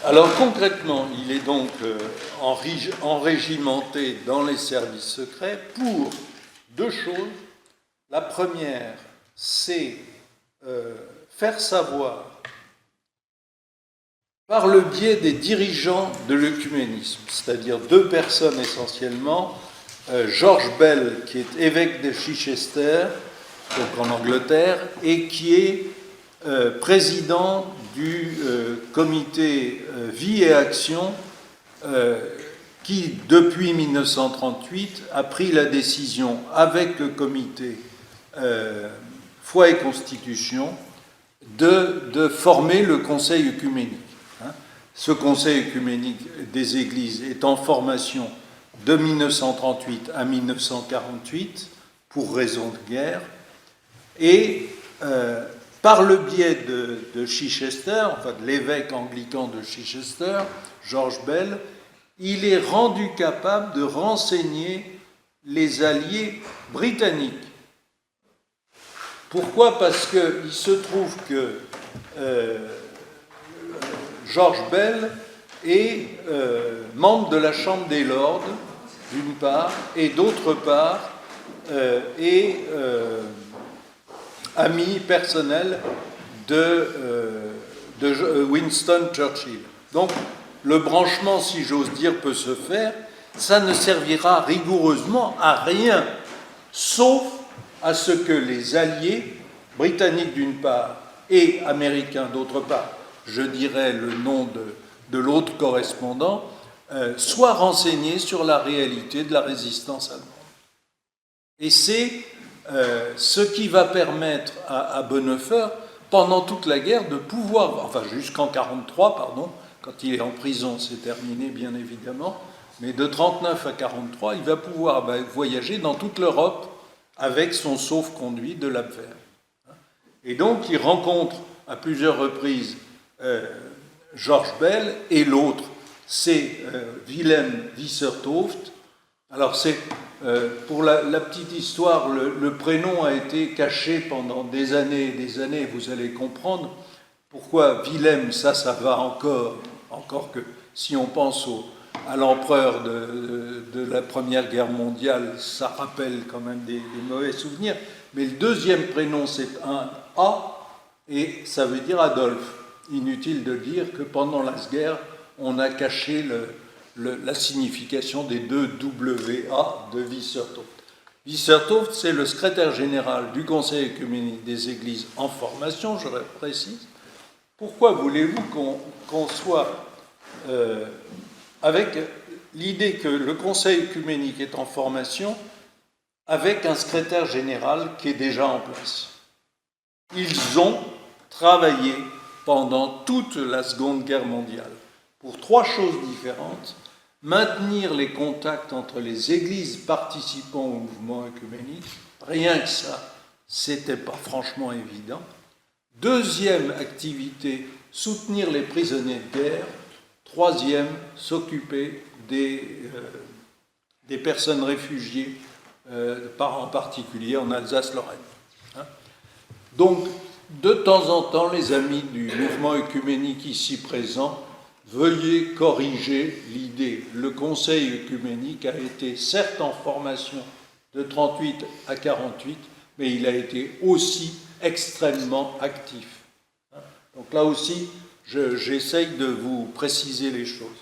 Alors concrètement, il est donc enrégimenté dans les services secrets pour deux choses. La première, c'est faire savoir, par le biais des dirigeants de l'œcuménisme, c'est-à-dire deux personnes essentiellement, George Bell, qui est évêque de Chichester, donc en Angleterre, et qui est président du comité Vie et Action, qui, depuis 1938, a pris la décision, avec le comité Foi et Constitution, de former le Conseil œcuménique. Ce Conseil œcuménique des Églises est en formation de 1938 à 1948, pour raison de guerre, et par le biais de Chichester, enfin de l'évêque anglican de Chichester, George Bell, il est rendu capable de renseigner les alliés britanniques. Pourquoi ? Parce qu'il se trouve que George Bell est membre de la Chambre des Lords, d'une part, et d'autre part, est ami personnel de Winston Churchill. Donc, le branchement, si j'ose dire, peut se faire. Ça ne servira rigoureusement à rien, sauf à ce que les alliés, britanniques d'une part et américains d'autre part, je dirais le nom de l'autre correspondant, soient renseignés sur la réalité de la résistance allemande. Et c'est ce qui va permettre à Bonhoeffer, pendant toute la guerre, de pouvoir, enfin jusqu'en 1943, pardon, quand il est en prison, c'est terminé bien évidemment, mais de 1939 à 1943, il va pouvoir voyager dans toute l'Europe avec son sauf-conduit de l'Abwehr. Et donc il rencontre à plusieurs reprises George Bell, et l'autre, c'est Wilhelm Wissertoft. Alors c'est, pour la petite histoire, le prénom a été caché pendant des années et des années, vous allez comprendre pourquoi Wilhelm, ça va encore que si on pense à l'empereur de la Première Guerre mondiale, ça rappelle quand même des mauvais souvenirs, mais le deuxième prénom c'est un A, et ça veut dire Adolphe. Inutile de dire que pendant la guerre, on a caché la signification des deux WA de Wissertoft. Wissertoft, c'est le secrétaire général du Conseil œcuménique des Églises en formation, je précise. Pourquoi voulez-vous qu'on soit avec l'idée que le Conseil œcuménique est en formation avec un secrétaire général qui est déjà en place? Ils ont travaillé pendant toute la Seconde Guerre mondiale pour trois choses différentes: maintenir les contacts entre les églises participant au mouvement œcuménique, rien que ça, c'était pas franchement évident. Deuxième activité, soutenir les prisonniers de guerre. Troisième, s'occuper des personnes réfugiées, en particulier en Alsace-Lorraine. Donc, de temps en temps, les amis du mouvement œcuménique ici présents, veuillez corriger l'idée. Le Conseil œcuménique a été certes en formation de 1938 à 1948, mais il a été aussi extrêmement actif. Donc là aussi, j'essaye de vous préciser les choses.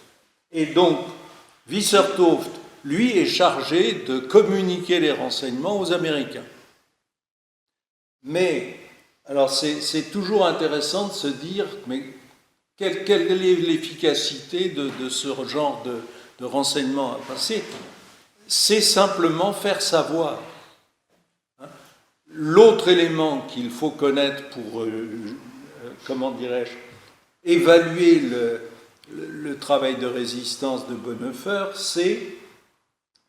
Et donc, Wissertoft, lui, est chargé de communiquer les renseignements aux Américains. Mais, alors c'est toujours intéressant de se dire, mais quelle est l'efficacité de ce genre de renseignements à passer? C'est simplement faire savoir. L'autre élément qu'il faut connaître pour, comment dirais-je, évaluer le travail de résistance de Bonhoeffer, c'est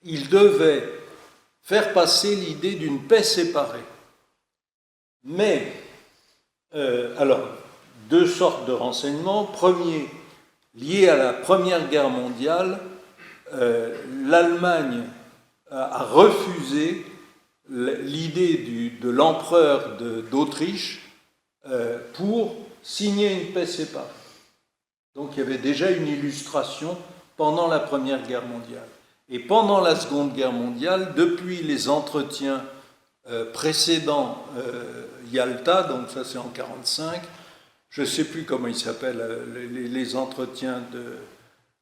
qu'il devait faire passer l'idée d'une paix séparée. Mais, alors, deux sortes de renseignements. Premier, lié à la Première Guerre mondiale, l'Allemagne a refusé l'idée de l'empereur d'Autriche pour signer une paix séparée. Donc il y avait déjà une illustration pendant la Première Guerre mondiale. Et pendant la Seconde Guerre mondiale, depuis les entretiens précédents Yalta, donc ça c'est en 1945, je ne sais plus comment ils s'appellent, les entretiens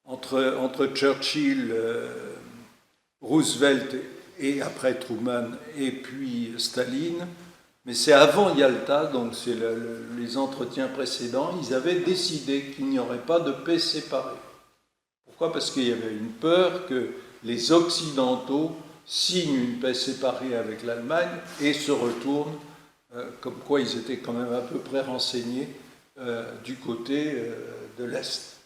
entre Churchill, Roosevelt et après Truman, et puis Staline, mais c'est avant Yalta, donc c'est les entretiens précédents, ils avaient décidé qu'il n'y aurait pas de paix séparée. Pourquoi? Parce qu'il y avait une peur que les Occidentaux signent une paix séparée avec l'Allemagne et se retournent, comme quoi ils étaient quand même à peu près renseignés du côté de l'Est.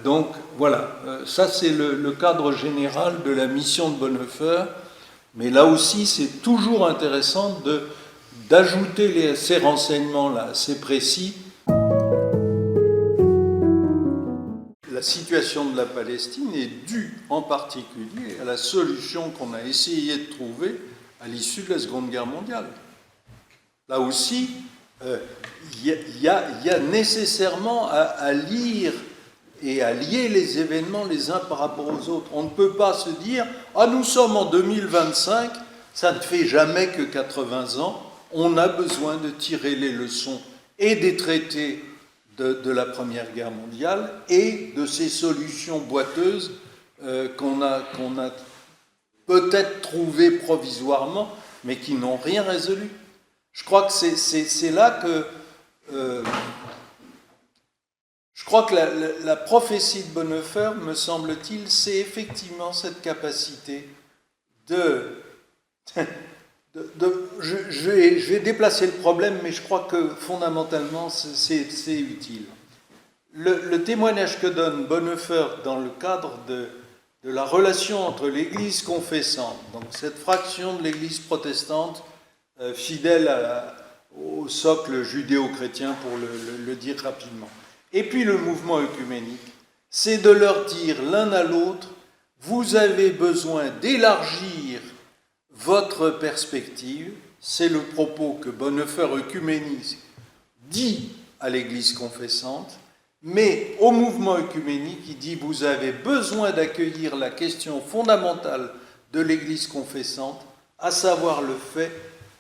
Donc voilà, ça c'est le cadre général de la mission de Bonhoeffer, mais là aussi c'est toujours intéressant d'ajouter ces renseignements-là assez précis. La situation de la Palestine est due en particulier à la solution qu'on a essayé de trouver à l'issue de la Seconde Guerre mondiale. Là aussi, il y a nécessairement à lire et à lier les événements les uns par rapport aux autres. On ne peut pas se dire « Ah, nous sommes en 2025, ça ne fait jamais que 80 ans, on a besoin de tirer les leçons et des traités de la Première Guerre mondiale et de ces solutions boiteuses qu'on a peut-être trouvées provisoirement, mais qui n'ont rien résolu. » Je crois que c'est là que... je crois que la prophétie de Bonhoeffer, me semble-t-il, c'est effectivement cette capacité je vais déplacer le problème, mais je crois que fondamentalement, c'est utile. Le témoignage que donne Bonhoeffer dans le cadre de la relation entre l'Église confessante, donc cette fraction de l'Église protestante, fidèle au socle judéo-chrétien, pour le dire rapidement, et puis le mouvement œcuménique, c'est de leur dire l'un à l'autre, vous avez besoin d'élargir votre perspective, c'est le propos que Bonhoeffer œcuménique dit à l'Église confessante, mais au mouvement œcuménique, il dit vous avez besoin d'accueillir la question fondamentale de l'Église confessante, à savoir le fait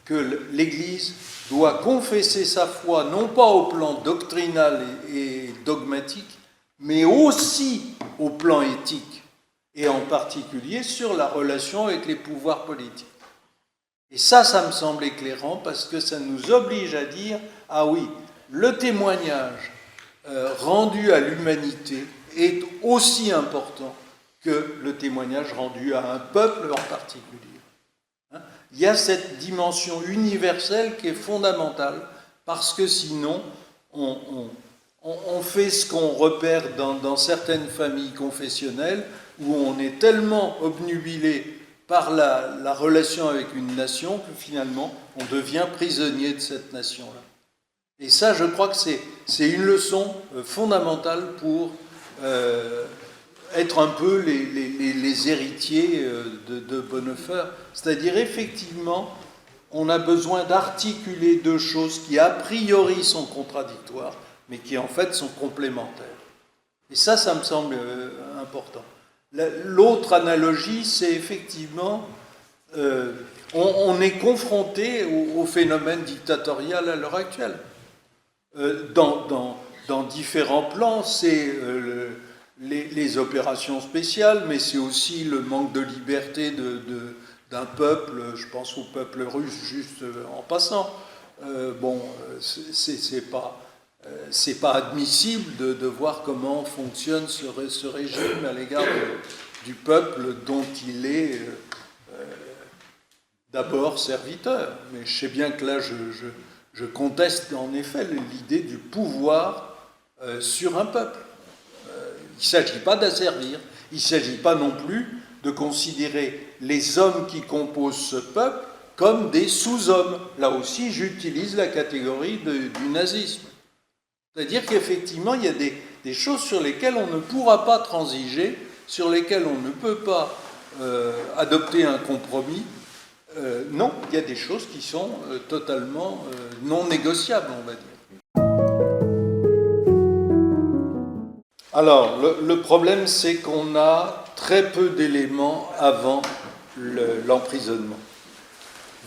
que l'Église doit confesser sa foi non pas au plan doctrinal et dogmatique, mais aussi au plan éthique, et en particulier sur la relation avec les pouvoirs politiques. Et ça me semble éclairant parce que ça nous oblige à dire « Ah oui, le témoignage rendu à l'humanité est aussi important que le témoignage rendu à un peuple en particulier. » Il y a cette dimension universelle qui est fondamentale parce que sinon, on fait ce qu'on repère dans certaines familles confessionnelles où on est tellement obnubilé par la relation avec une nation que finalement, on devient prisonnier de cette nation-là. Et ça, je crois que c'est une leçon fondamentale pour être un peu les héritiers de Bonhoeffer. C'est-à-dire, effectivement, on a besoin d'articuler deux choses qui, a priori, sont contradictoires, mais qui, en fait, sont complémentaires. Et ça me semble important. L'autre analogie, c'est effectivement, on est confronté au phénomène dictatorial à l'heure actuelle. Dans différents plans, c'est les opérations spéciales, mais c'est aussi le manque de liberté d'un peuple, je pense au peuple russe juste en passant. C'est pas admissible de voir comment fonctionne ce régime à l'égard du peuple dont il est d'abord serviteur. Mais je sais bien que là, je conteste en effet l'idée du pouvoir sur un peuple. Il ne s'agit pas d'asservir, il ne s'agit pas non plus de considérer les hommes qui composent ce peuple comme des sous-hommes. Là aussi, j'utilise la catégorie du nazisme. C'est-à-dire qu'effectivement, il y a des choses sur lesquelles on ne pourra pas transiger, sur lesquelles on ne peut pas adopter un compromis. Non, il y a des choses qui sont totalement non négociables, on va dire. Alors, le problème, c'est qu'on a très peu d'éléments avant l'emprisonnement.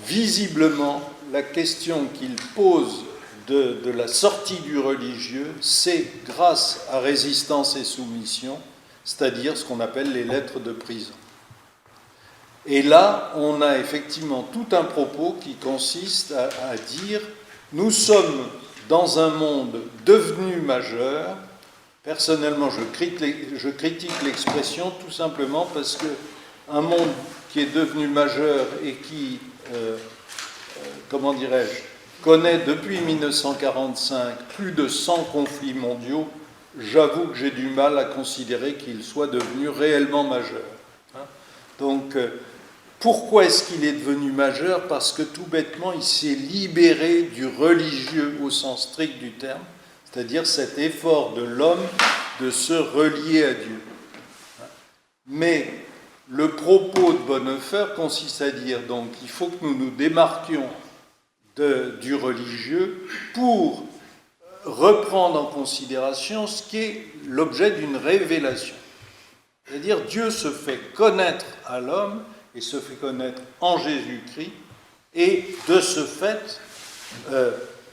Visiblement, la question qu'il pose de la sortie du religieux, c'est grâce à Résistance et Soumission, c'est-à-dire ce qu'on appelle les lettres de prison. Et là, on a effectivement tout un propos qui consiste à dire « Nous sommes dans un monde devenu majeur ». Personnellement, je critique l'expression tout simplement parce qu'un monde qui est devenu majeur et qui, connaît depuis 1945 plus de 100 conflits mondiaux, j'avoue que j'ai du mal à considérer qu'il soit devenu réellement majeur. Donc, pourquoi est-ce qu'il est devenu majeur? Parce que tout bêtement, il s'est libéré du religieux au sens strict du terme, c'est-à-dire cet effort de l'homme de se relier à Dieu. Mais le propos de Bonhoeffer consiste à dire donc qu'il faut que nous nous démarquions du religieux pour reprendre en considération ce qui est l'objet d'une révélation. C'est-à-dire Dieu se fait connaître à l'homme et se fait connaître en Jésus-Christ, et de ce fait,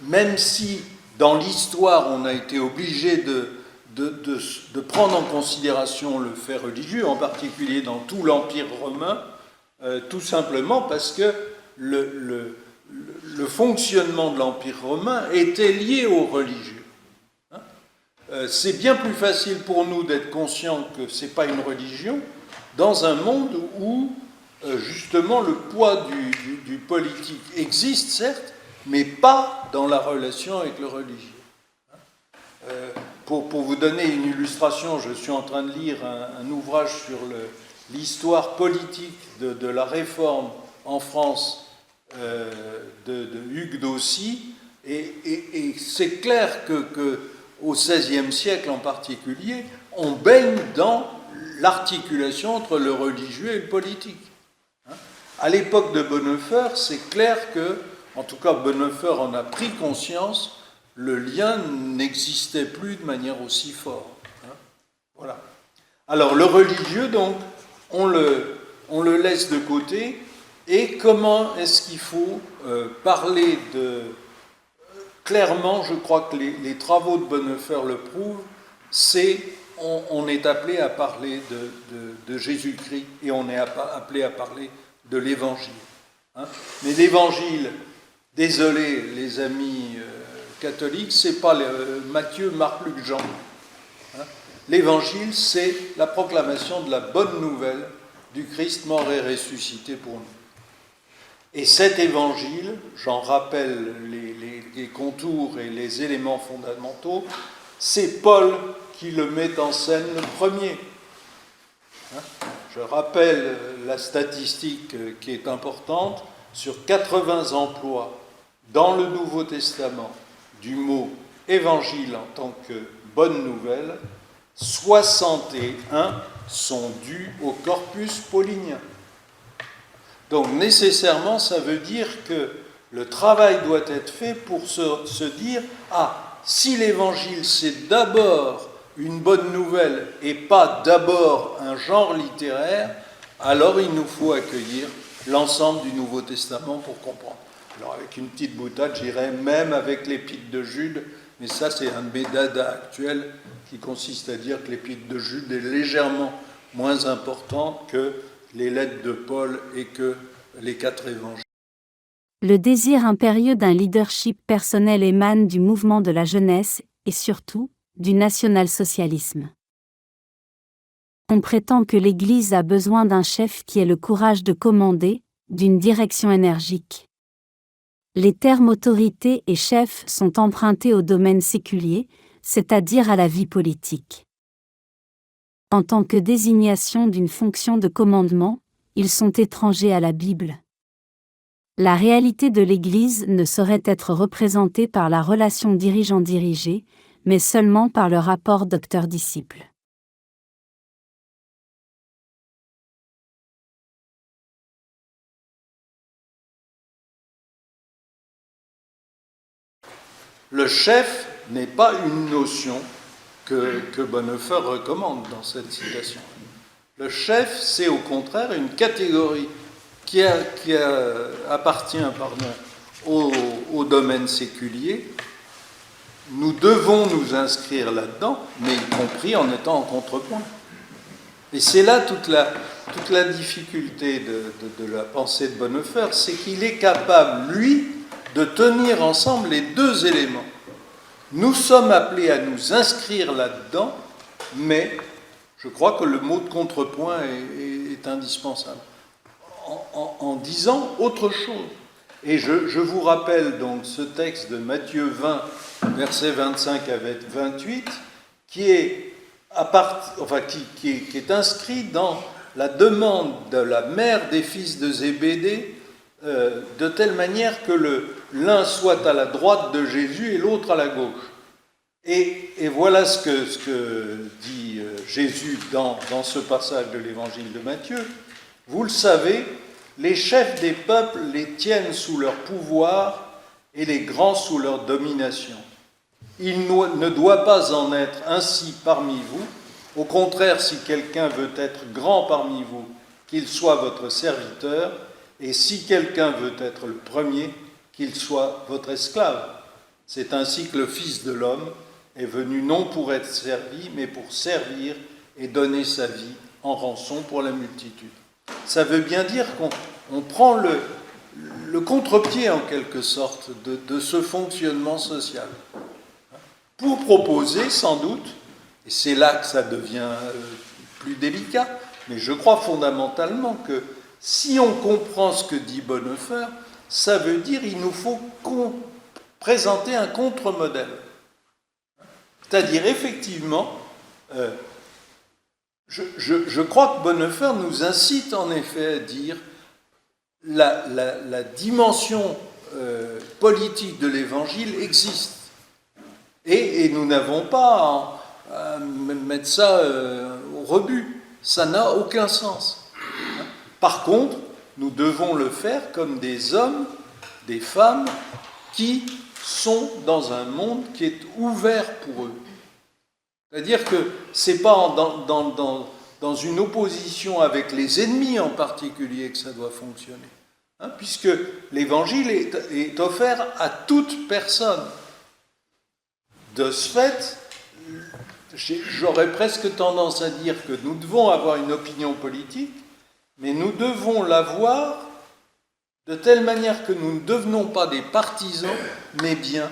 même si dans l'histoire on a été obligé de prendre en considération le fait religieux, en particulier dans tout l'Empire romain, tout simplement parce que le fonctionnement de l'Empire romain était lié au religieux. C'est bien plus facile pour nous d'être conscients que ce n'est pas une religion dans un monde où justement le poids du politique existe, certes, mais pas dans la relation avec le religieux. Pour vous donner une illustration, je suis en train de lire un ouvrage sur l'histoire politique de la réforme en France de Hugues d'Aussy, et c'est clair qu'au XVIe siècle en particulier, on baigne dans l'articulation entre le religieux et le politique. À l'époque de Bonhoeffer, c'est clair que, en tout cas Bonhoeffer en a pris conscience, le lien n'existait plus de manière aussi forte. Voilà. Alors le religieux, donc, on le laisse de côté, et comment est-ce qu'il faut parler de... Clairement, je crois que les travaux de Bonhoeffer le prouvent, on est appelé à parler de Jésus-Christ, et on est appelé à parler de l'Évangile. Mais l'Évangile, désolé les amis catholiques, c'est pas Matthieu, Marc, Luc, Jean. L'Évangile, c'est la proclamation de la bonne nouvelle du Christ mort et ressuscité pour nous. Et cet Évangile, j'en rappelle les contours et les éléments fondamentaux, c'est Paul qui le met en scène le premier. Je rappelle la statistique qui est importante, sur 80 emplois dans le Nouveau Testament du mot évangile en tant que bonne nouvelle, 61 sont dus au corpus paulinien. Donc nécessairement, ça veut dire que le travail doit être fait pour se dire « Ah, si l'évangile c'est d'abord une bonne nouvelle et pas d'abord un genre littéraire, alors il nous faut accueillir l'ensemble du Nouveau Testament pour comprendre. » Alors avec une petite boutade, j'irais même avec l'épître de Jude, mais ça c'est un de mes dadas actuels qui consiste à dire que l'épître de Jude est légèrement moins importante que les lettres de Paul et que les 4 évangiles. Le désir impérieux d'un leadership personnel émane du mouvement de la jeunesse et surtout, du national-socialisme. On prétend que l'Église a besoin d'un chef qui ait le courage de commander, d'une direction énergique. Les termes autorité et chef sont empruntés au domaine séculier, c'est-à-dire à la vie politique. En tant que désignation d'une fonction de commandement, ils sont étrangers à la Bible. La réalité de l'Église ne saurait être représentée par la relation dirigeant-dirigé, mais seulement par le rapport docteur-disciple. Le chef n'est pas une notion que Bonhoeffer recommande dans cette citation. Le chef, c'est au contraire une catégorie qui appartient au domaine séculier. Nous devons nous inscrire là-dedans, mais y compris en étant en contrepoint. Et c'est là toute la difficulté de la pensée de Bonhoeffer, c'est qu'il est capable, lui, de tenir ensemble les deux éléments. Nous sommes appelés à nous inscrire là-dedans, mais je crois que le mot de contrepoint est indispensable. En disant autre chose. Et je vous rappelle donc ce texte de Matthieu 20, versets 25 à 28, qui est inscrit dans la demande de la mère des fils de Zébédée, de telle manière que l'un soit à la droite de Jésus et l'autre à la gauche. Et voilà ce que dit Jésus dans ce passage de l'évangile de Matthieu. Vous le savez, les chefs des peuples les tiennent sous leur pouvoir et les grands sous leur domination. Il ne doit pas en être ainsi parmi vous. Au contraire, si quelqu'un veut être grand parmi vous, qu'il soit votre serviteur, et si quelqu'un veut être le premier, qu'il soit votre esclave. C'est ainsi que le Fils de l'homme est venu non pour être servi, mais pour servir et donner sa vie en rançon pour la multitude. Ça veut bien dire qu'on prend le contre-pied, en quelque sorte, de ce fonctionnement social, pour proposer, sans doute, et c'est là que ça devient plus délicat, mais je crois fondamentalement que si on comprend ce que dit Bonhoeffer, ça veut dire qu'il nous faut présenter un contre-modèle. C'est-à-dire, effectivement, je crois que Bonhoeffer nous incite en effet à dire la dimension politique de l'Évangile existe. Et nous n'avons pas à mettre ça au rebut. Ça n'a aucun sens. Par contre, nous devons le faire comme des hommes, des femmes qui sont dans un monde qui est ouvert pour eux. C'est-à-dire que ce n'est pas dans une opposition avec les ennemis en particulier que ça doit fonctionner. Puisque l'Évangile est offert à toute personne. De ce fait, j'aurais presque tendance à dire que nous devons avoir une opinion politique, mais nous devons l'avoir de telle manière que nous ne devenons pas des partisans, mais bien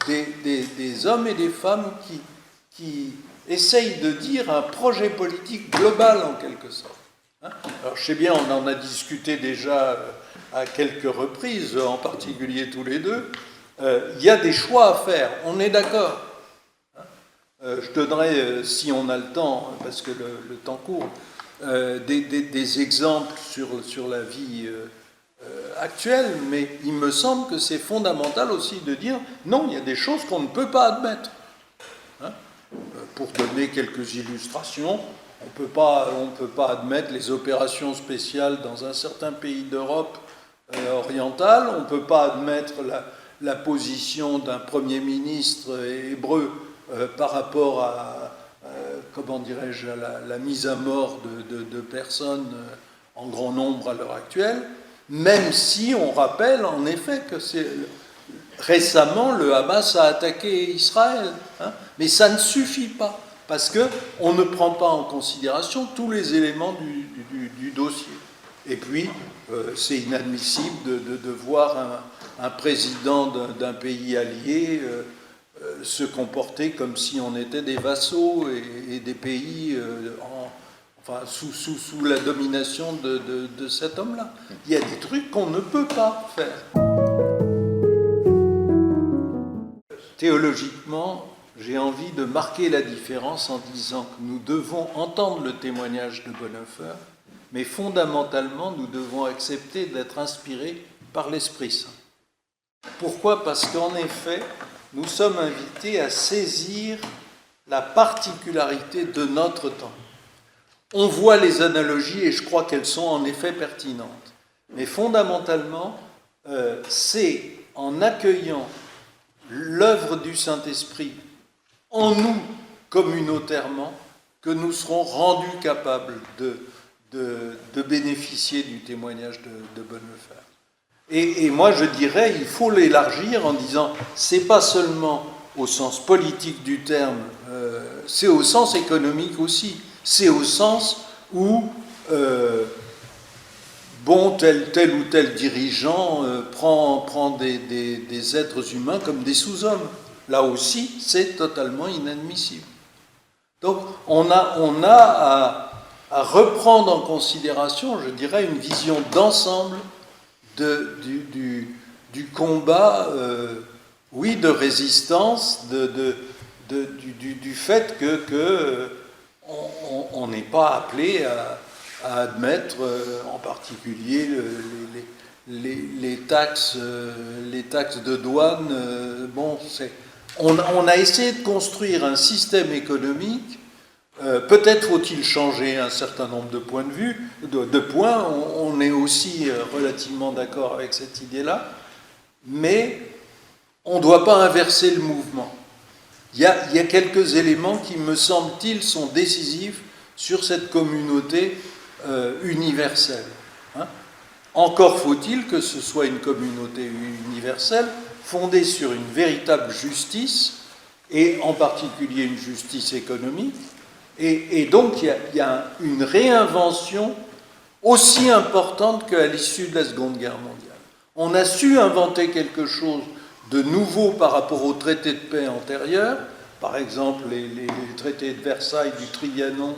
des hommes et des femmes qui essayent de dire un projet politique global en quelque sorte. Alors je sais bien, on en a discuté déjà à quelques reprises, en particulier tous les deux. Il y a des choix à faire, on est d'accord. Je donnerai, si on a le temps, parce que le temps court, des exemples sur la vie actuelle, mais il me semble que c'est fondamental aussi de dire non, il y a des choses qu'on ne peut pas admettre. Pour donner quelques illustrations, on ne peut pas admettre les opérations spéciales dans un certain pays d'Europe orientale, on ne peut pas admettre la position d'un Premier ministre hébreu par rapport à, comment dirais-je, à la mise à mort de personnes en grand nombre à l'heure actuelle, même si on rappelle en effet que récemment le Hamas a attaqué Israël. Mais ça ne suffit pas, parce qu'on ne prend pas en considération tous les éléments du dossier. Et puis, c'est inadmissible de voir un président d'un pays allié se comporter comme si on était des vassaux et des pays sous la domination de cet homme-là. Il y a des trucs qu'on ne peut pas faire. Théologiquement, j'ai envie de marquer la différence en disant que nous devons entendre le témoignage de Bonhoeffer, mais fondamentalement, nous devons accepter d'être inspirés par l'Esprit Saint. Pourquoi ? Parce qu'en effet, nous sommes invités à saisir la particularité de notre temps. On voit les analogies et je crois qu'elles sont en effet pertinentes. Mais fondamentalement, c'est en accueillant l'œuvre du Saint-Esprit en nous, communautairement, que nous serons rendus capables de bénéficier du témoignage de Bonhoeffer. Et moi, je dirais, il faut l'élargir en disant, c'est pas seulement au sens politique du terme, c'est au sens économique aussi. C'est au sens où tel ou tel dirigeant prend des êtres humains comme des sous-hommes. Là aussi, c'est totalement inadmissible. Donc, on a à reprendre en considération, je dirais, une vision d'ensemble du combat, oui, de résistance, du fait que on n'est pas appelé à admettre, en particulier, les taxes de douane. On a essayé de construire un système économique. Peut-être faut-il changer un certain nombre de points de vue, de points. On est aussi relativement d'accord avec cette idée-là, mais on ne doit pas inverser le mouvement. Il y a quelques éléments qui, me semble-t-il, sont décisifs sur cette communauté universelle. Encore faut-il que ce soit une communauté universelle fondée sur une véritable justice, et en particulier une justice économique. Et donc il y a une réinvention aussi importante qu'à l'issue de la Seconde Guerre mondiale. On a su inventer quelque chose de nouveau par rapport aux traités de paix antérieurs, par exemple les traités de Versailles, du Trianon,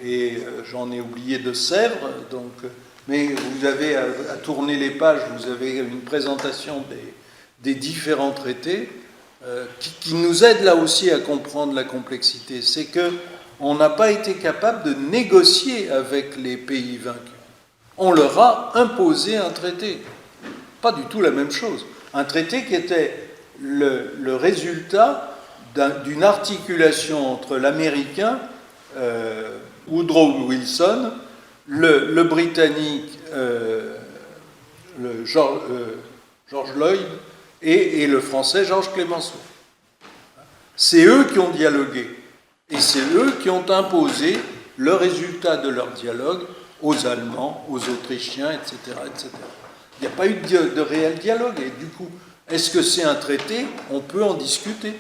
et j'en ai oublié de Sèvres, mais vous avez à tourner les pages, vous avez une présentation des différents traités qui nous aident là aussi à comprendre la complexité. C'est qu'on n'a pas été capable de négocier avec les pays vaincus. On leur a imposé un traité. Pas du tout la même chose. Un traité qui était le résultat d'une articulation entre l'Américain, Woodrow Wilson, le Britannique, George Lloyd, et le Français, Georges Clemenceau. C'est eux qui ont dialogué. Et c'est eux qui ont imposé le résultat de leur dialogue aux Allemands, aux Autrichiens, etc. etc. Il n'y a pas eu de réel dialogue. Et du coup, est-ce que c'est un traité ? On peut en discuter.